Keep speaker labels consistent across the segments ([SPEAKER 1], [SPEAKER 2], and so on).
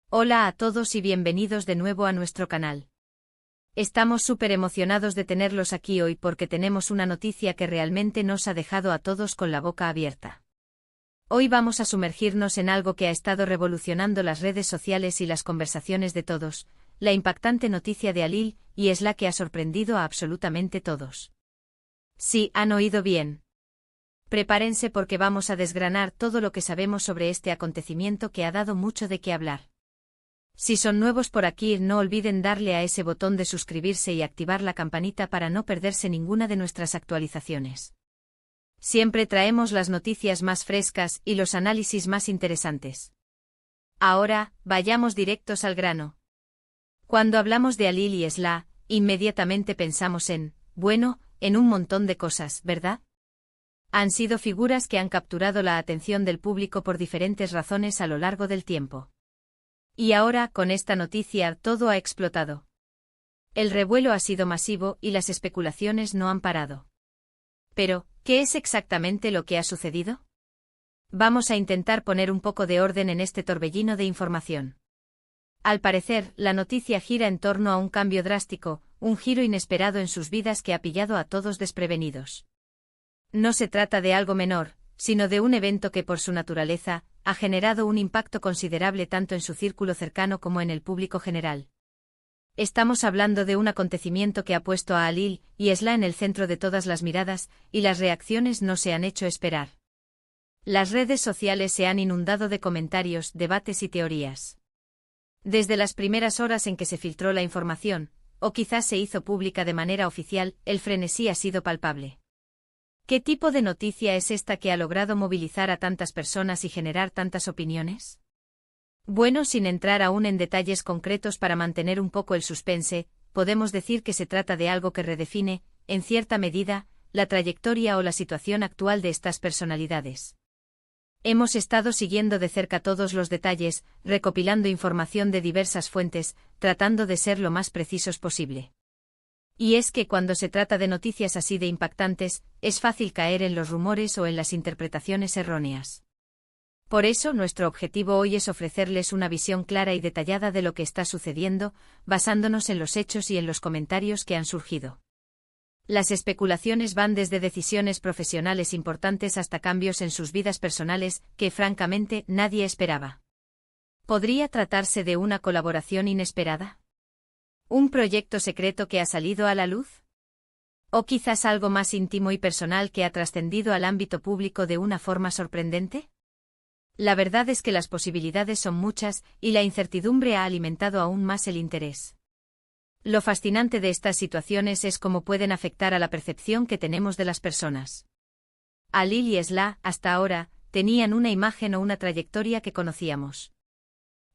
[SPEAKER 1] Hola a todos y bienvenidos de nuevo a nuestro canal. Estamos súper emocionados de tenerlos aquí hoy porque tenemos una noticia que realmente nos ha dejado a todos con la boca abierta. Hoy vamos a sumergirnos en algo que ha estado revolucionando las redes sociales y las conversaciones de todos, la impactante noticia de Halil y Esla que ha sorprendido a absolutamente todos. Sí, han oído bien. Prepárense porque vamos a desgranar todo lo que sabemos sobre este acontecimiento que ha dado mucho de qué hablar. Si son nuevos por aquí, no olviden darle a ese botón de suscribirse y activar la campanita para no perderse ninguna de nuestras actualizaciones. Siempre traemos las noticias más frescas y los análisis más interesantes. Ahora, vayamos directos al grano. Cuando hablamos de Halil y Esla, inmediatamente pensamos en un montón de cosas, ¿verdad? Han sido figuras que han capturado la atención del público por diferentes razones a lo largo del tiempo. Y ahora, con esta noticia, todo ha explotado. El revuelo ha sido masivo y las especulaciones no han parado. Pero, ¿qué es exactamente lo que ha sucedido? Vamos a intentar poner un poco de orden en este torbellino de información. Al parecer, la noticia gira en torno a un cambio drástico, un giro inesperado en sus vidas que ha pillado a todos desprevenidos. No se trata de algo menor, sino de un evento que por su naturaleza, ha generado un impacto considerable tanto en su círculo cercano como en el público general. Estamos hablando de un acontecimiento que ha puesto a Halil y Esla en el centro de todas las miradas, y las reacciones no se han hecho esperar. Las redes sociales se han inundado de comentarios, debates y teorías. Desde las primeras horas en que se filtró la información, o quizás se hizo pública de manera oficial, el frenesí ha sido palpable. ¿Qué tipo de noticia es esta que ha logrado movilizar a tantas personas y generar tantas opiniones? Bueno, sin entrar aún en detalles concretos para mantener un poco el suspense, podemos decir que se trata de algo que redefine, en cierta medida, la trayectoria o la situación actual de estas personalidades. Hemos estado siguiendo de cerca todos los detalles, recopilando información de diversas fuentes, tratando de ser lo más precisos posible. Y es que cuando se trata de noticias así de impactantes, es fácil caer en los rumores o en las interpretaciones erróneas. Por eso, nuestro objetivo hoy es ofrecerles una visión clara y detallada de lo que está sucediendo, basándonos en los hechos y en los comentarios que han surgido. Las especulaciones van desde decisiones profesionales importantes hasta cambios en sus vidas personales que, francamente, nadie esperaba. ¿Podría tratarse de una colaboración inesperada? ¿Un proyecto secreto que ha salido a la luz? ¿O quizás algo más íntimo y personal que ha trascendido al ámbito público de una forma sorprendente? La verdad es que las posibilidades son muchas, y la incertidumbre ha alimentado aún más el interés. Lo fascinante de estas situaciones es cómo pueden afectar a la percepción que tenemos de las personas. Halil y Esla, hasta ahora, tenían una imagen o una trayectoria que conocíamos.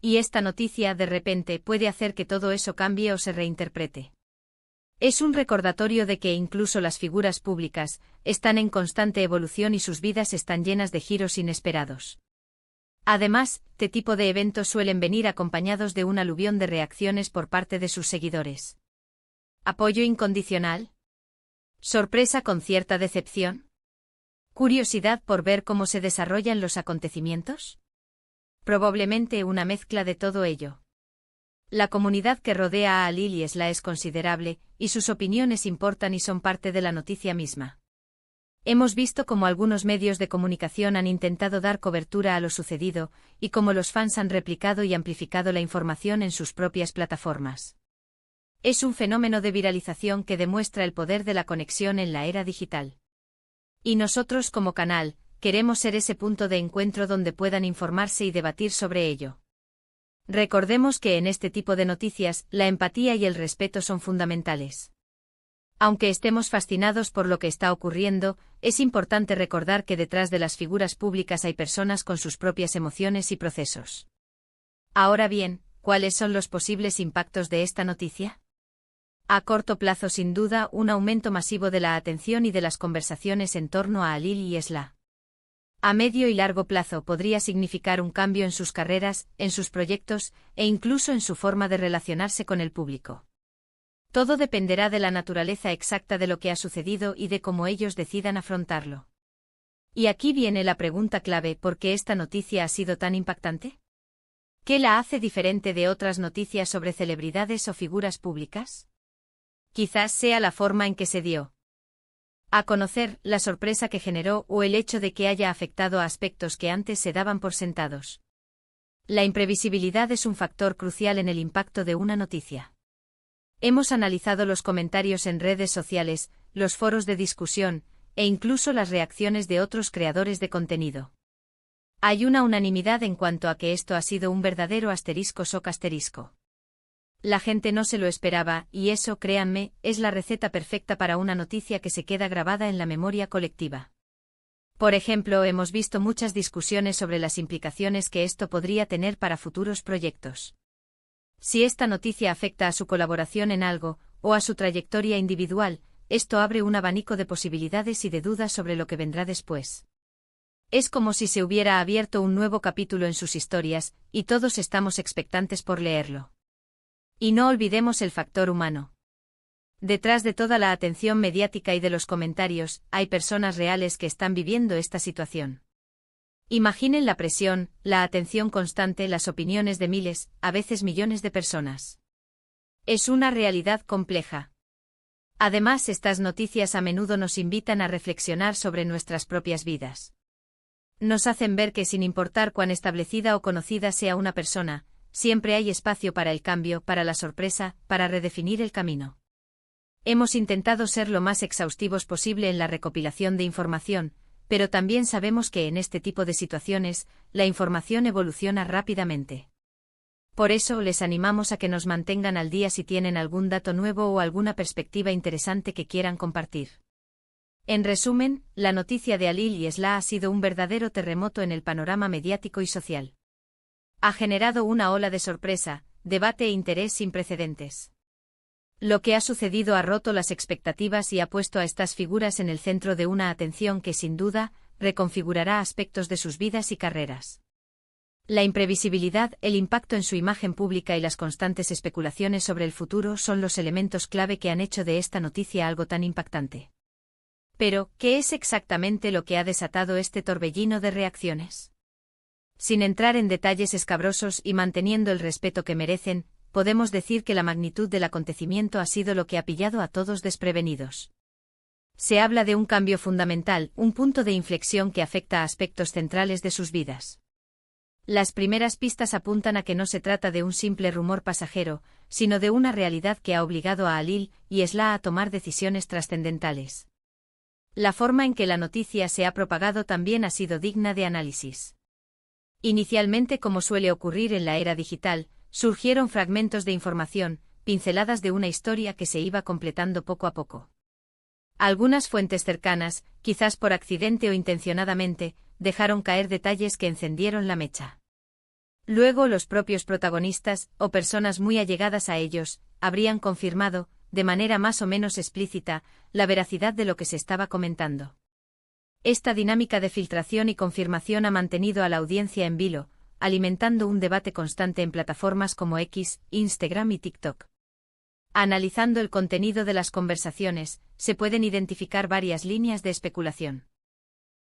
[SPEAKER 1] Y esta noticia, de repente, puede hacer que todo eso cambie o se reinterprete. Es un recordatorio de que incluso las figuras públicas están en constante evolución y sus vidas están llenas de giros inesperados. Además, este tipo de eventos suelen venir acompañados de un aluvión de reacciones por parte de sus seguidores. ¿Apoyo incondicional? ¿Sorpresa con cierta decepción? ¿Curiosidad por ver cómo se desarrollan los acontecimientos? Probablemente una mezcla de todo ello. La comunidad que rodea a Halil y Esla es considerable, y sus opiniones importan y son parte de la noticia misma. Hemos visto cómo algunos medios de comunicación han intentado dar cobertura a lo sucedido, y cómo los fans han replicado y amplificado la información en sus propias plataformas. Es un fenómeno de viralización que demuestra el poder de la conexión en la era digital. Y nosotros como canal, queremos ser ese punto de encuentro donde puedan informarse y debatir sobre ello. Recordemos que en este tipo de noticias, la empatía y el respeto son fundamentales. Aunque estemos fascinados por lo que está ocurriendo, es importante recordar que detrás de las figuras públicas hay personas con sus propias emociones y procesos. Ahora bien, ¿cuáles son los posibles impactos de esta noticia? A corto plazo, sin duda, un aumento masivo de la atención y de las conversaciones en torno a Halil y Esla. A medio y largo plazo podría significar un cambio en sus carreras, en sus proyectos, e incluso en su forma de relacionarse con el público. Todo dependerá de la naturaleza exacta de lo que ha sucedido y de cómo ellos decidan afrontarlo. Y aquí viene la pregunta clave: ¿por qué esta noticia ha sido tan impactante? ¿Qué la hace diferente de otras noticias sobre celebridades o figuras públicas? Quizás sea la forma en que se dio a conocer, la sorpresa que generó o el hecho de que haya afectado a aspectos que antes se daban por sentados. La imprevisibilidad es un factor crucial en el impacto de una noticia. Hemos analizado los comentarios en redes sociales, los foros de discusión, e incluso las reacciones de otros creadores de contenido. Hay una unanimidad en cuanto a que esto ha sido un verdadero asterisco-shock asterisco. La gente no se lo esperaba, y eso, créanme, es la receta perfecta para una noticia que se queda grabada en la memoria colectiva. Por ejemplo, hemos visto muchas discusiones sobre las implicaciones que esto podría tener para futuros proyectos. Si esta noticia afecta a su colaboración en algo, o a su trayectoria individual, esto abre un abanico de posibilidades y de dudas sobre lo que vendrá después. Es como si se hubiera abierto un nuevo capítulo en sus historias, y todos estamos expectantes por leerlo. Y no olvidemos el factor humano. Detrás de toda la atención mediática y de los comentarios, hay personas reales que están viviendo esta situación. Imaginen la presión, la atención constante, las opiniones de miles, a veces millones de personas. Es una realidad compleja. Además, estas noticias a menudo nos invitan a reflexionar sobre nuestras propias vidas. Nos hacen ver que sin importar cuán establecida o conocida sea una persona, siempre hay espacio para el cambio, para la sorpresa, para redefinir el camino. Hemos intentado ser lo más exhaustivos posible en la recopilación de información, pero también sabemos que en este tipo de situaciones, la información evoluciona rápidamente. Por eso les animamos a que nos mantengan al día si tienen algún dato nuevo o alguna perspectiva interesante que quieran compartir. En resumen, la noticia de Halil y Esla ha sido un verdadero terremoto en el panorama mediático y social. Ha generado una ola de sorpresa, debate e interés sin precedentes. Lo que ha sucedido ha roto las expectativas y ha puesto a estas figuras en el centro de una atención que sin duda reconfigurará aspectos de sus vidas y carreras. La imprevisibilidad, el impacto en su imagen pública y las constantes especulaciones sobre el futuro son los elementos clave que han hecho de esta noticia algo tan impactante. Pero, ¿qué es exactamente lo que ha desatado este torbellino de reacciones? Sin entrar en detalles escabrosos y manteniendo el respeto que merecen, podemos decir que la magnitud del acontecimiento ha sido lo que ha pillado a todos desprevenidos. Se habla de un cambio fundamental, un punto de inflexión que afecta a aspectos centrales de sus vidas. Las primeras pistas apuntan a que no se trata de un simple rumor pasajero, sino de una realidad que ha obligado a Halil y Esla a tomar decisiones trascendentales. La forma en que la noticia se ha propagado también ha sido digna de análisis. Inicialmente, como suele ocurrir en la era digital, surgieron fragmentos de información, pinceladas de una historia que se iba completando poco a poco. Algunas fuentes cercanas, quizás por accidente o intencionadamente, dejaron caer detalles que encendieron la mecha. Luego los propios protagonistas, o personas muy allegadas a ellos, habrían confirmado, de manera más o menos explícita, la veracidad de lo que se estaba comentando. Esta dinámica de filtración y confirmación ha mantenido a la audiencia en vilo, alimentando un debate constante en plataformas como X, Instagram y TikTok. Analizando el contenido de las conversaciones, se pueden identificar varias líneas de especulación.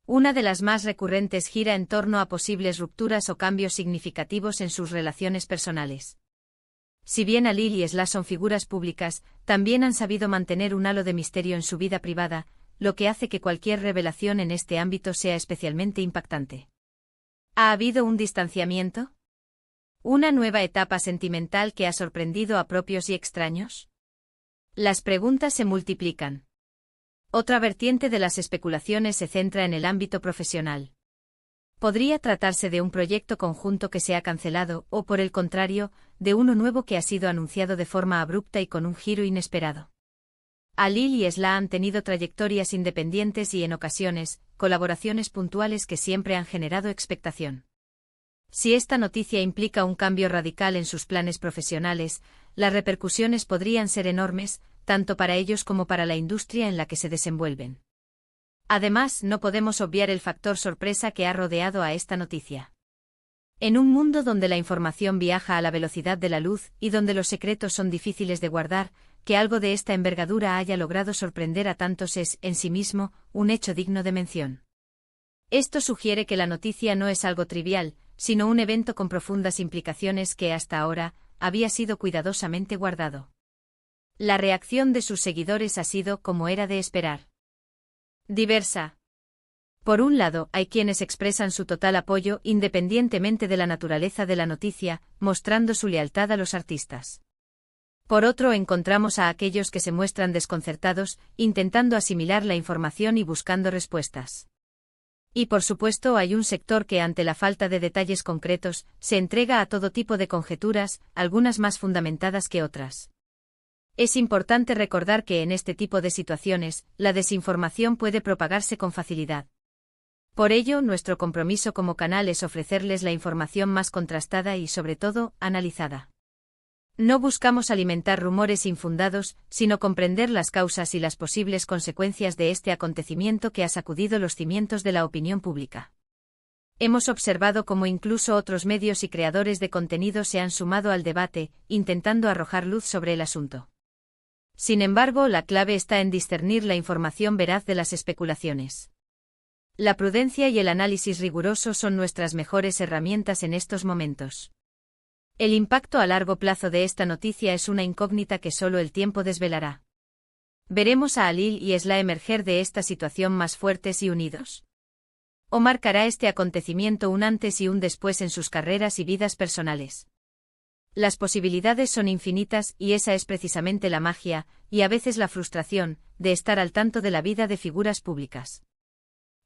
[SPEAKER 1] Una de las más recurrentes gira en torno a posibles rupturas o cambios significativos en sus relaciones personales. Si bien Halil y Esla son figuras públicas, también han sabido mantener un halo de misterio en su vida privada, lo que hace que cualquier revelación en este ámbito sea especialmente impactante. ¿Ha habido un distanciamiento? ¿Una nueva etapa sentimental que ha sorprendido a propios y extraños? Las preguntas se multiplican. Otra vertiente de las especulaciones se centra en el ámbito profesional. Podría tratarse de un proyecto conjunto que se ha cancelado o, por el contrario, de uno nuevo que ha sido anunciado de forma abrupta y con un giro inesperado. Halil y Esla han tenido trayectorias independientes y, en ocasiones, colaboraciones puntuales que siempre han generado expectación. Si esta noticia implica un cambio radical en sus planes profesionales, las repercusiones podrían ser enormes, tanto para ellos como para la industria en la que se desenvuelven. Además, no podemos obviar el factor sorpresa que ha rodeado a esta noticia. En un mundo donde la información viaja a la velocidad de la luz y donde los secretos son difíciles de guardar, que algo de esta envergadura haya logrado sorprender a tantos es, en sí mismo, un hecho digno de mención. Esto sugiere que la noticia no es algo trivial, sino un evento con profundas implicaciones que hasta ahora había sido cuidadosamente guardado. La reacción de sus seguidores ha sido como era de esperar. Diversa. Por un lado, hay quienes expresan su total apoyo independientemente de la naturaleza de la noticia, mostrando su lealtad a los artistas. Por otro, encontramos a aquellos que se muestran desconcertados, intentando asimilar la información y buscando respuestas. Y por supuesto hay un sector que ante la falta de detalles concretos, se entrega a todo tipo de conjeturas, algunas más fundamentadas que otras. Es importante recordar que en este tipo de situaciones, la desinformación puede propagarse con facilidad. Por ello, nuestro compromiso como canal es ofrecerles la información más contrastada y, sobre todo, analizada. No buscamos alimentar rumores infundados, sino comprender las causas y las posibles consecuencias de este acontecimiento que ha sacudido los cimientos de la opinión pública. Hemos observado cómo incluso otros medios y creadores de contenido se han sumado al debate, intentando arrojar luz sobre el asunto. Sin embargo, la clave está en discernir la información veraz de las especulaciones. La prudencia y el análisis riguroso son nuestras mejores herramientas en estos momentos. El impacto a largo plazo de esta noticia es una incógnita que solo el tiempo desvelará. ¿Veremos a Halil y Esla emerger de esta situación más fuertes y unidos? ¿O marcará este acontecimiento un antes y un después en sus carreras y vidas personales? Las posibilidades son infinitas y esa es precisamente la magia, y a veces la frustración, de estar al tanto de la vida de figuras públicas.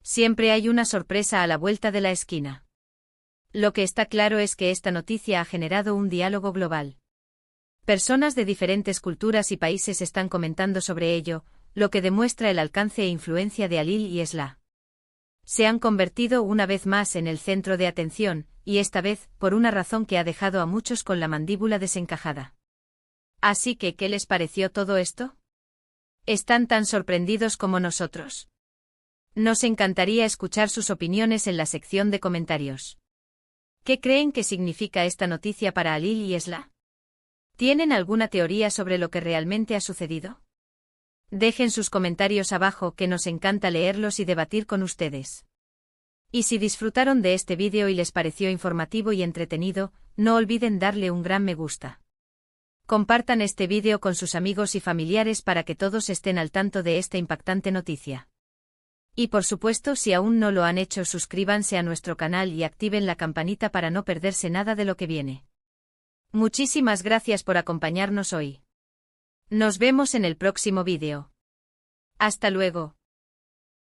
[SPEAKER 1] Siempre hay una sorpresa a la vuelta de la esquina. Lo que está claro es que esta noticia ha generado un diálogo global. Personas de diferentes culturas y países están comentando sobre ello, lo que demuestra el alcance e influencia de Halil y Esla. Se han convertido una vez más en el centro de atención, y esta vez, por una razón que ha dejado a muchos con la mandíbula desencajada. Así que, ¿qué les pareció todo esto? ¿Están tan sorprendidos como nosotros? Nos encantaría escuchar sus opiniones en la sección de comentarios. ¿Qué creen que significa esta noticia para Halil y Esla? ¿Tienen alguna teoría sobre lo que realmente ha sucedido? Dejen sus comentarios abajo, que nos encanta leerlos y debatir con ustedes. Y si disfrutaron de este vídeo y les pareció informativo y entretenido, no olviden darle un gran me gusta. Compartan este vídeo con sus amigos y familiares para que todos estén al tanto de esta impactante noticia. Y por supuesto, si aún no lo han hecho, suscríbanse a nuestro canal y activen la campanita para no perderse nada de lo que viene. Muchísimas gracias por acompañarnos hoy. Nos vemos en el próximo vídeo. Hasta luego.